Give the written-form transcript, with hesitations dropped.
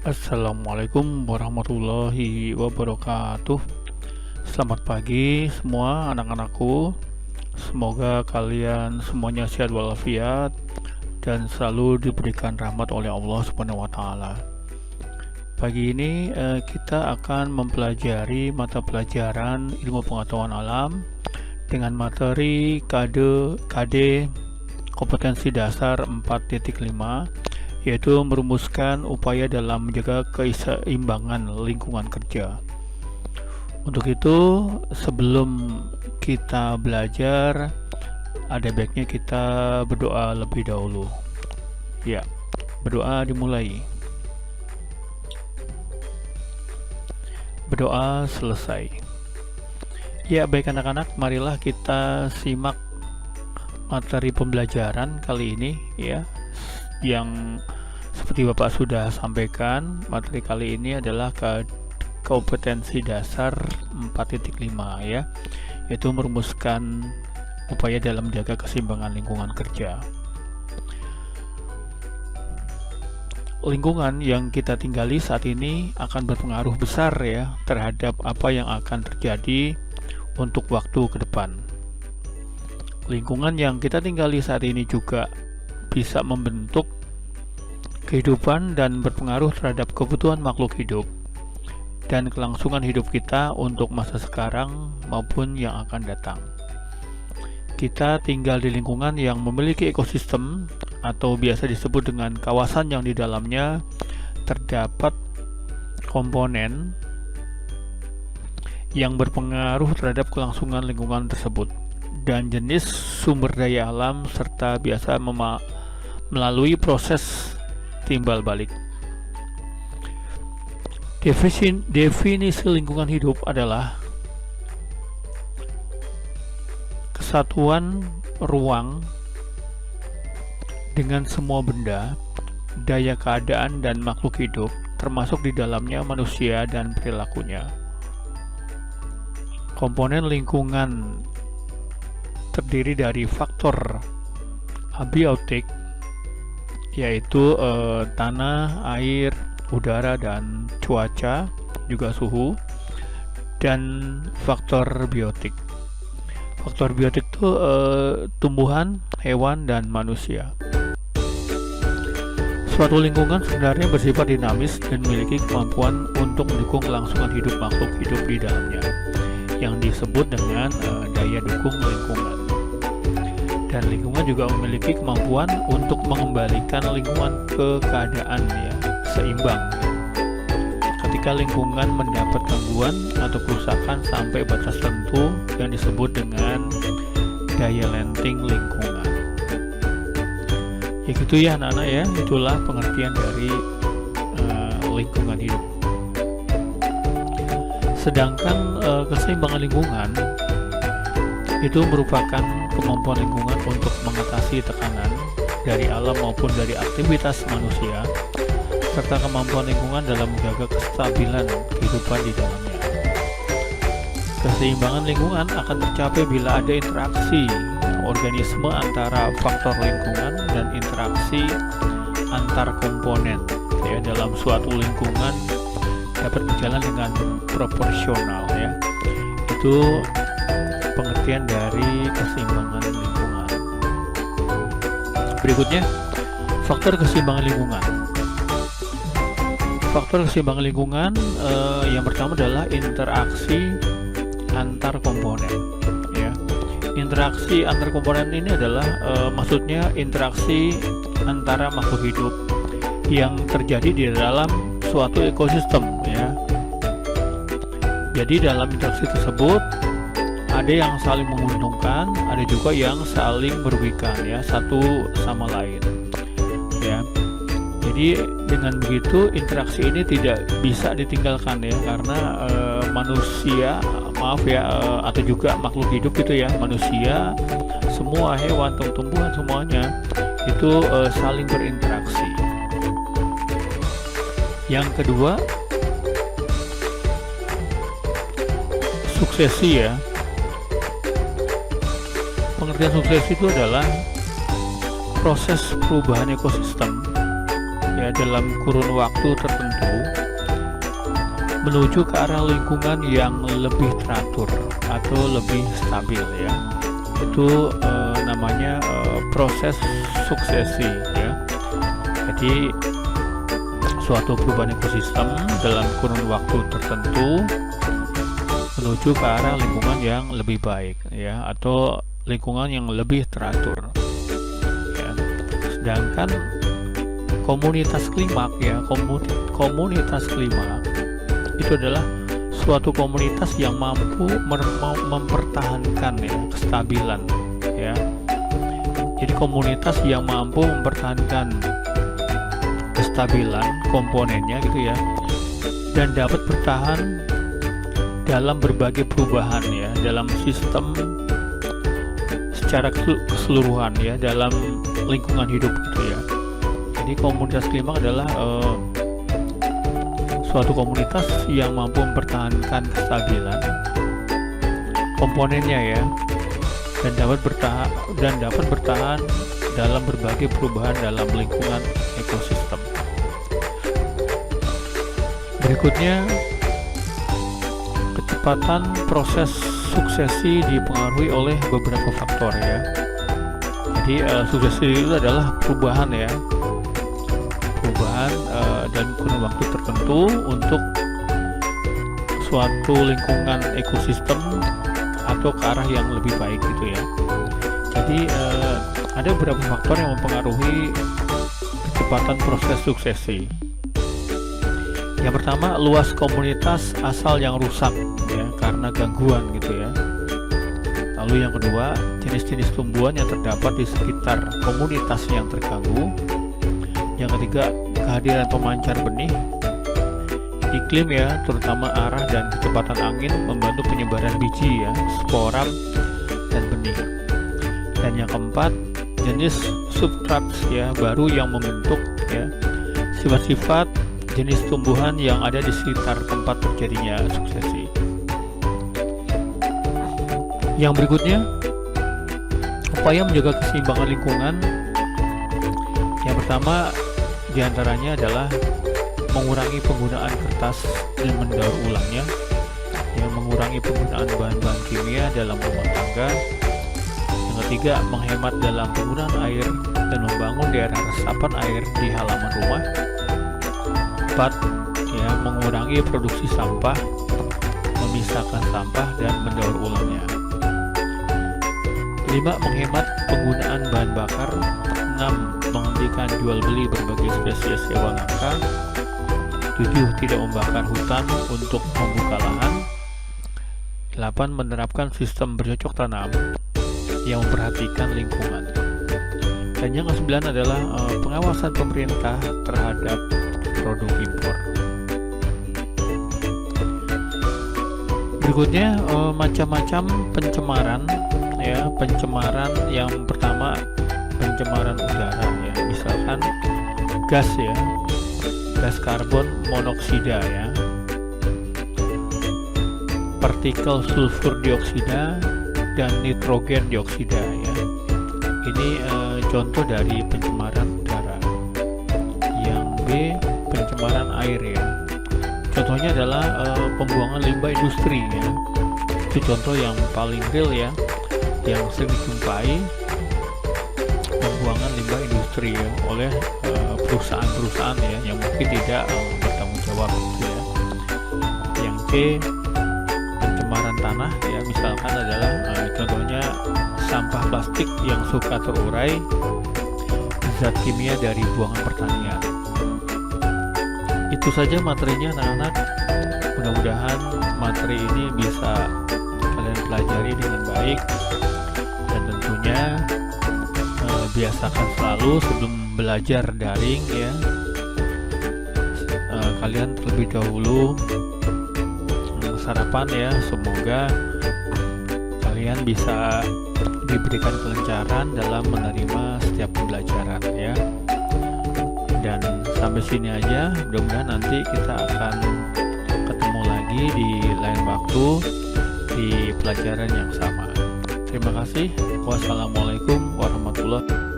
Assalamualaikum warahmatullahi wabarakatuh. Selamat pagi semua anak-anakku. Semoga kalian semuanya sehat walafiat dan selalu diberikan rahmat oleh Allah Subhanahu wa taala. Pagi ini kita akan mempelajari mata pelajaran ilmu pengetahuan alam dengan materi KD kompetensi dasar 4.5, yaitu merumuskan upaya dalam menjaga keseimbangan lingkungan kerja. Untuk itu, sebelum kita belajar, ada baiknya kita berdoa lebih dahulu. Ya, berdoa dimulai. Berdoa selesai. Ya, baik anak-anak, marilah kita simak materi pembelajaran kali ini ya. Yang seperti Bapak sudah sampaikan, materi kali ini adalah kompetensi dasar 4.5 ya, yaitu merumuskan upaya dalam menjaga keseimbangan lingkungan kerja. Lingkungan yang kita tinggali saat ini akan berpengaruh besar ya terhadap apa yang akan terjadi untuk waktu ke depan. Lingkungan yang kita tinggali saat ini juga bisa membentuk kehidupan dan berpengaruh terhadap kebutuhan makhluk hidup dan kelangsungan hidup kita untuk masa sekarang maupun yang akan datang. Kita tinggal di lingkungan yang memiliki ekosistem atau biasa disebut dengan kawasan yang di dalamnya terdapat komponen yang berpengaruh terhadap kelangsungan lingkungan tersebut dan jenis sumber daya alam serta biasa melalui proses timbal balik. Definisi lingkungan hidup adalah kesatuan ruang dengan semua benda, daya keadaan dan makhluk hidup, termasuk di dalamnya manusia dan perilakunya. Komponen lingkungan terdiri dari faktor abiotik, yaitu tanah, air, udara, dan cuaca, juga suhu, dan faktor biotik. Faktor biotik itu tumbuhan, hewan, dan manusia. Suatu lingkungan sebenarnya bersifat dinamis dan memiliki kemampuan untuk mendukung kelangsungan hidup makhluk hidup di dalamnya, yang disebut dengan daya dukung lingkungan. Dan lingkungan juga memiliki kemampuan untuk mengembalikan lingkungan ke keadaan ya, seimbang. Ketika lingkungan mendapat gangguan atau kerusakan sampai batas tertentu yang disebut dengan daya lenting lingkungan. Ya gitu ya anak-anak ya, itulah pengertian dari lingkungan hidup. Sedangkan keseimbangan lingkungan itu merupakan kemampuan lingkungan untuk mengatasi tekanan dari alam maupun dari aktivitas manusia, serta kemampuan lingkungan dalam menjaga kestabilan kehidupan di dalamnya. Keseimbangan lingkungan akan tercapai bila ada interaksi organisme antara faktor lingkungan dan interaksi antar komponen ya, dalam suatu lingkungan dapat berjalan dengan proporsional ya. Itu pengertian dari keseimbangan lingkungan. Berikutnya, faktor keseimbangan lingkungan. Faktor keseimbangan lingkungan yang pertama adalah interaksi antar komponen. Ya, interaksi antar komponen ini adalah maksudnya interaksi antara makhluk hidup yang terjadi di dalam suatu ekosistem. Ya, jadi dalam interaksi tersebut ada yang saling menguntungkan, ada juga yang saling merugikan ya, satu sama lain ya. Jadi dengan begitu interaksi ini tidak bisa ditinggalkan ya, karena manusia atau juga makhluk hidup itu ya, manusia, semua hewan, tumbuhan, semuanya itu saling berinteraksi. Yang kedua, suksesi ya. Pengertian sukses itu adalah proses perubahan ekosistem ya dalam kurun waktu tertentu menuju ke arah lingkungan yang lebih teratur atau lebih stabil ya. Itu namanya proses suksesi ya. Jadi suatu perubahan ekosistem dalam kurun waktu tertentu menuju ke arah lingkungan yang lebih baik ya, atau lingkungan yang lebih teratur ya. Sedangkan komunitas klimak ya, komunitas klimak itu adalah suatu komunitas yang mampu mempertahankan ya kestabilan ya. Jadi komunitas yang mampu mempertahankan kestabilan komponennya gitu ya, dan dapat bertahan dalam berbagai perubahan ya, dalam sistem secara keseluruhan ya, dalam lingkungan hidup gitu ya. Jadi komunitas klimak adalah suatu komunitas yang mampu mempertahankan kestabilan komponennya ya, dan dapat bertahan dalam berbagai perubahan dalam lingkungan ekosistem. Berikutnya, kecepatan proses suksesi dipengaruhi oleh beberapa faktor ya. Jadi suksesi itu adalah perubahan ya, dan kurun waktu tertentu untuk suatu lingkungan ekosistem atau ke arah yang lebih baik gitu ya. Jadi ada beberapa faktor yang mempengaruhi kecepatan proses suksesi. Yang pertama, luas komunitas asal yang rusak ya, karena gangguan gitu ya. Lalu yang kedua, jenis-jenis tumbuhan yang terdapat di sekitar komunitas yang terganggu. Yang ketiga, kehadiran pemancar benih. Iklim ya, terutama arah dan kecepatan angin membantu penyebaran biji ya, spora dan benih. Dan yang keempat, jenis substrat ya baru yang membentuk ya sifat-sifat jenis tumbuhan yang ada di sekitar tempat terjadinya suksesi. Yang berikutnya, upaya menjaga keseimbangan lingkungan. Yang pertama diantaranya adalah mengurangi penggunaan kertas dan mendaur ulangnya, yang mengurangi penggunaan bahan-bahan kimia dalam rumah tangga. Yang ketiga, menghemat dalam penggunaan air dan membangun daerah resapan air di halaman rumah. 4. Ya, mengurangi produksi sampah, memisahkan sampah dan mendaur ulangnya. 5. Menghemat penggunaan bahan bakar. 6. Menghentikan jual beli berbagai spesies hewan langka. 7. Tidak membakar hutan untuk membuka lahan. 8. Menerapkan sistem bercocok tanam yang memperhatikan lingkungan. Dan yang ke-9 adalah pengawasan pemerintah terhadap produk impor. Berikutnya macam-macam pencemaran ya. Pencemaran yang pertama, pencemaran udara ya, misalkan gas ya, gas karbon monoksida ya, partikel sulfur dioksida dan nitrogen dioksida ya. Ini contoh dari pencemaran udara. Yang B, pencemaran air ya. Contohnya adalah pembuangan limbah industri ya. Itu contoh yang paling real ya, yang sering dijumpai, pembuangan limbah industri ya, oleh perusahaan-perusahaan ya yang mungkin tidak bertanggung jawab gitu ya. Yang C, pencemaran tanah ya, misalkan adalah contohnya sampah plastik yang suka terurai, zat kimia dari buangan pertanian. Itu saja materinya anak-anak. Mudah-mudahan materi ini bisa kalian pelajari dengan baik, dan tentunya biasakan selalu sebelum belajar daring ya, kalian terlebih dahulu sarapan ya. Semoga kalian bisa diberikan kelancaran dalam menerima setiap pembelajaran ya. Dan sampai sini aja, mudah-mudahan nanti kita akan ketemu lagi di lain waktu di pelajaran yang sama. Terima kasih. Wassalamualaikum warahmatullahi wabarakatuh.